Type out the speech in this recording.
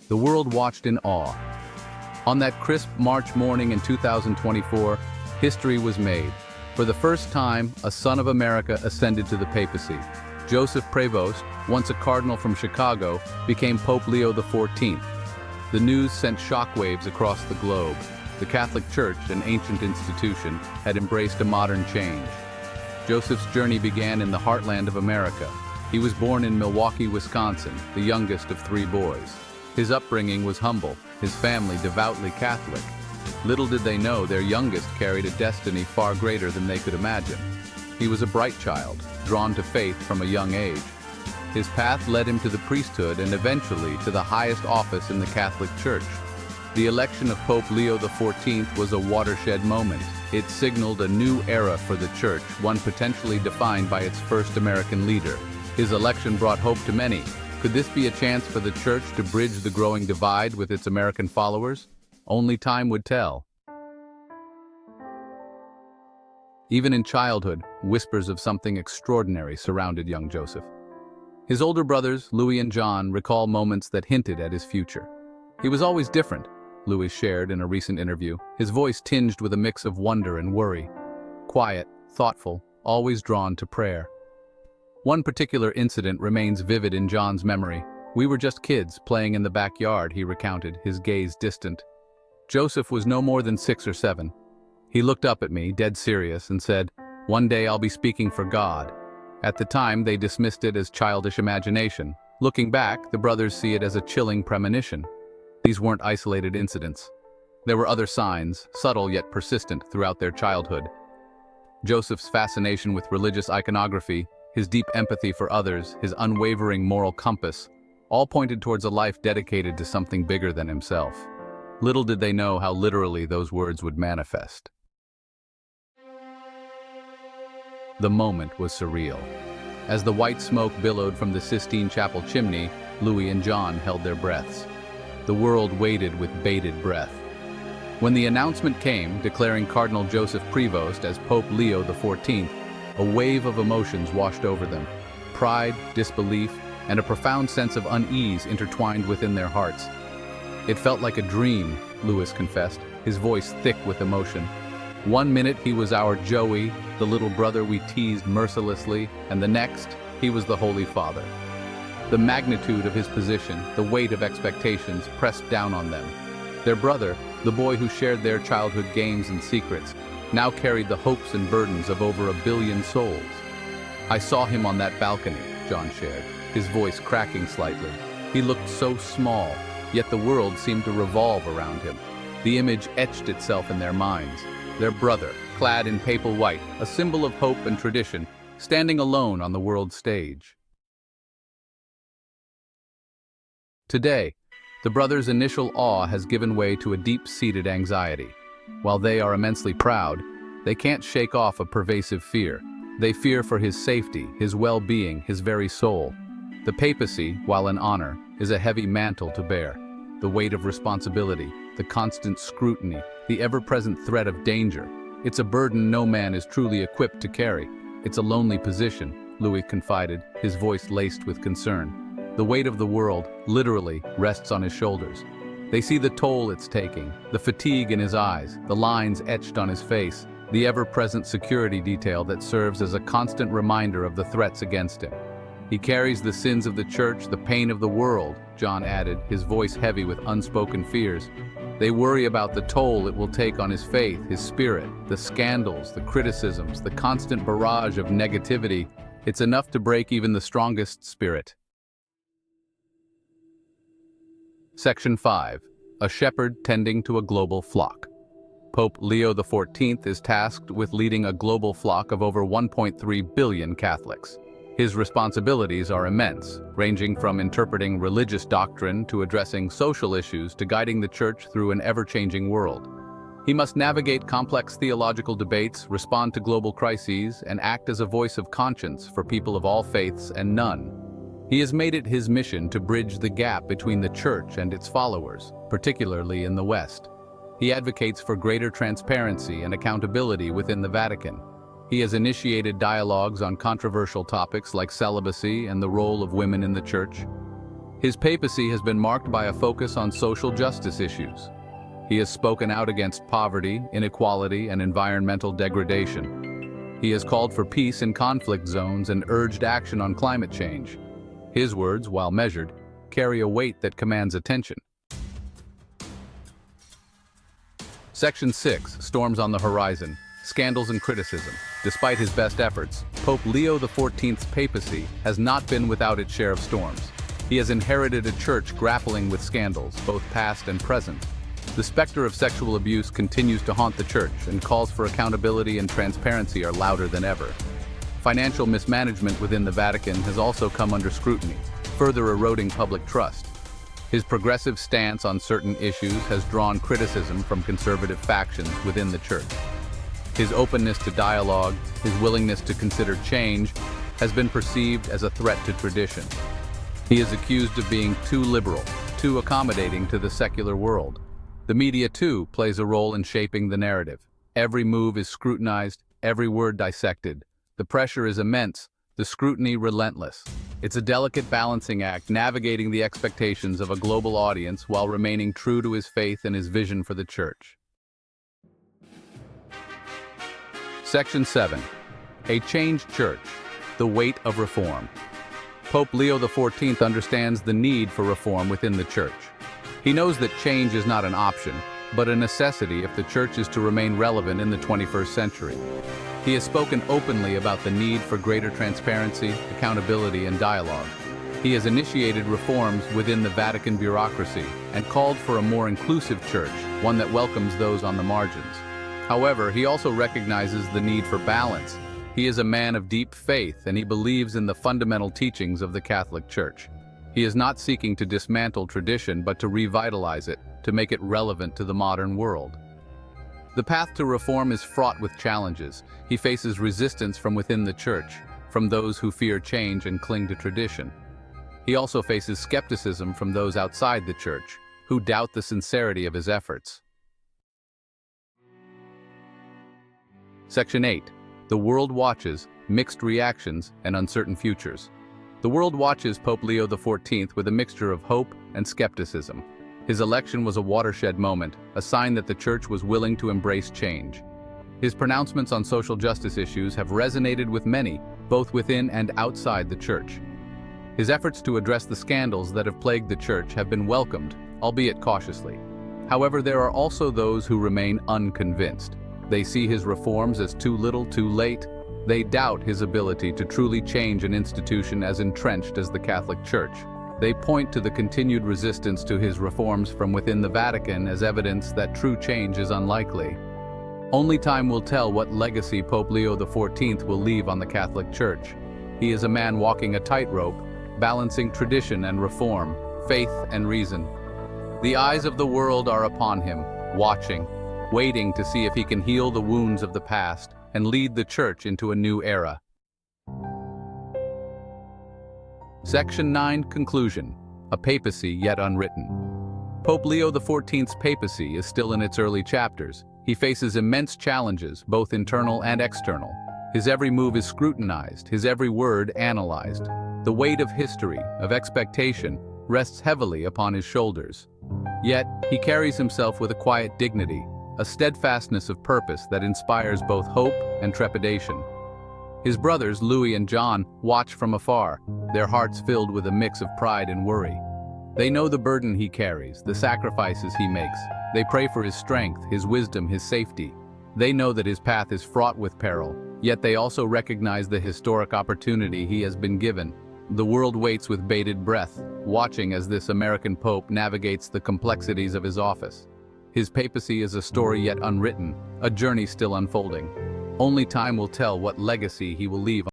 The world watched in awe. On that crisp March morning in 2024, history was made. For the first time, a son of America ascended to the papacy. Joseph Prevost, once a cardinal from Chicago, became Pope Leo the Fourteenth. The news sent shockwaves across the globe. The Catholic Church, an ancient institution, had embraced a modern change. Joseph's journey began in the heartland of America. He was born in Milwaukee, Wisconsin, the youngest of 3 boys. His upbringing was humble, his family devoutly Catholic. Little did they know their youngest carried a destiny far greater than they could imagine. He was a bright child, drawn to faith from a young age. His path led him to the priesthood and eventually to the highest office in the Catholic Church. The election of Pope Leo the Fourteenth was a watershed moment. It signaled a new era for the Church, one potentially defined by its first American leader. His election brought hope to many. Could this be a chance for the Church to bridge the growing divide with its American followers? Only time would tell. Even in childhood, whispers of something extraordinary surrounded young Joseph. His older brothers, Louis and John, recall moments that hinted at his future. He was always different, Louis shared in a recent interview, his voice tinged with a mix of wonder and worry. Quiet, thoughtful, always drawn to prayer. One particular incident remains vivid in John's memory. "We were just kids, playing in the backyard," he recounted, his gaze distant. Joseph was no more than 6 or 7. He looked up at me, dead serious, and said, "One day I'll be speaking for God." At the time, they dismissed it as childish imagination. Looking back, the brothers see it as a chilling premonition. These weren't isolated incidents. There were other signs, subtle yet persistent, throughout their childhood. Joseph's fascination with religious iconography, his deep empathy for others, his unwavering moral compass, all pointed towards a life dedicated to something bigger than himself. Little did they know how literally those words would manifest. The moment was surreal. As the white smoke billowed from the Sistine Chapel chimney, Louis and John held their breaths. The world waited with bated breath. When the announcement came, declaring Cardinal Joseph Prevost as Pope Leo the Fourteenth, a wave of emotions washed over them. Pride, disbelief, and a profound sense of unease intertwined within their hearts. "It felt like a dream," Louis confessed, his voice thick with emotion. "One minute he was our Joey, the little brother we teased mercilessly, and the next, he was the Holy Father." The magnitude of his position, the weight of expectations, pressed down on them. Their brother, the boy who shared their childhood games and secrets, now carried the hopes and burdens of over 1 billion souls. "I saw him on that balcony," John shared, his voice cracking slightly. "He looked so small, yet the world seemed to revolve around him." The image etched itself in their minds. Their brother, clad in papal white, a symbol of hope and tradition, standing alone on the world stage. Today, the brothers' initial awe has given way to a deep-seated anxiety. While they are immensely proud, they can't shake off a pervasive fear. They fear for his safety, his well-being, his very soul. The papacy, while an honor, is a heavy mantle to bear. The weight of responsibility, the constant scrutiny, the ever-present threat of danger. It's a burden no man is truly equipped to carry. It's a lonely position, Louis confided, his voice laced with concern. The weight of the world, literally, rests on his shoulders. They see the toll it's taking, the fatigue in his eyes, the lines etched on his face, the ever-present security detail that serves as a constant reminder of the threats against him. "He carries the sins of the Church, the pain of the world," John added, his voice heavy with unspoken fears. "They worry about the toll it will take on his faith, his spirit, the scandals, the criticisms, the constant barrage of negativity. It's enough to break even the strongest spirit." Section 5. A shepherd tending to a global flock. Pope Leo the Fourteenth is tasked with leading a global flock of over 1.3 billion Catholics. His responsibilities are immense, ranging from interpreting religious doctrine to addressing social issues to guiding the Church through an ever-changing world. He must navigate complex theological debates, respond to global crises, and act as a voice of conscience for people of all faiths and none. He has made it his mission to bridge the gap between the Church and its followers, particularly in the West. He advocates for greater transparency and accountability within the Vatican. He has initiated dialogues on controversial topics like celibacy and the role of women in the Church. His papacy has been marked by a focus on social justice issues. He has spoken out against poverty, inequality, and environmental degradation. He has called for peace in conflict zones and urged action on climate change. His words, while measured, carry a weight that commands attention. Section 6, Storms on the Horizon, Scandals and Criticism. Despite his best efforts, Pope Leo the Fourteenth's papacy has not been without its share of storms. He has inherited a church grappling with scandals, both past and present. The specter of sexual abuse continues to haunt the church, and calls for accountability and transparency are louder than ever. Financial mismanagement within the Vatican has also come under scrutiny, further eroding public trust. His progressive stance on certain issues has drawn criticism from conservative factions within the church. His openness to dialogue, his willingness to consider change, has been perceived as a threat to tradition. He is accused of being too liberal, too accommodating to the secular world. The media, too, plays a role in shaping the narrative. Every move is scrutinized, every word dissected. The pressure is immense, the scrutiny relentless. It's a delicate balancing act, navigating the expectations of a global audience while remaining true to his faith and his vision for the church. Section 7. A Changed Church, the Weight of Reform. Pope Leo the Fourteenth understands the need for reform within the church. He knows that change is not an option, but a necessity if the church is to remain relevant in the 21st century. He has spoken openly about the need for greater transparency, accountability, and dialogue. He has initiated reforms within the Vatican bureaucracy and called for a more inclusive church, one that welcomes those on the margins. However, he also recognizes the need for balance. He is a man of deep faith, and he believes in the fundamental teachings of the Catholic Church. He is not seeking to dismantle tradition, but to revitalize it, to make it relevant to the modern world. The path to reform is fraught with challenges. He faces resistance from within the church, from those who fear change and cling to tradition. He also faces skepticism from those outside the church, who doubt the sincerity of his efforts. Section 8. The World Watches, Mixed Reactions and Uncertain Futures. The world watches Pope Leo the Fourteenth with a mixture of hope and skepticism. His election was a watershed moment, a sign that the church was willing to embrace change. His pronouncements on social justice issues have resonated with many, both within and outside the church. His efforts to address the scandals that have plagued the church have been welcomed, albeit cautiously. However, there are also those who remain unconvinced. They see his reforms as too little, too late. They doubt his ability to truly change an institution as entrenched as the Catholic Church. They point to the continued resistance to his reforms from within the Vatican as evidence that true change is unlikely. Only time will tell what legacy Pope Leo the Fourteenth will leave on the Catholic Church. He is a man walking a tightrope, balancing tradition and reform, faith and reason. The eyes of the world are upon him, watching, waiting to see if he can heal the wounds of the past and lead the church into a new era. Section 9, Conclusion. A Papacy Yet Unwritten. Pope Leo the Fourteenth's papacy is still in its early chapters. He faces immense challenges, both internal and external. His every move is scrutinized, his every word analyzed. The weight of history, of expectation, rests heavily upon his shoulders. Yet, he carries himself with a quiet dignity, a steadfastness of purpose that inspires both hope and trepidation. His brothers, Louis and John, watch from afar, their hearts filled with a mix of pride and worry. They know the burden he carries, the sacrifices he makes. They pray for his strength, his wisdom, his safety. They know that his path is fraught with peril, yet they also recognize the historic opportunity he has been given. The world waits with bated breath, watching as this American Pope navigates the complexities of his office. His papacy is a story yet unwritten, a journey still unfolding. Only time will tell what legacy he will leave.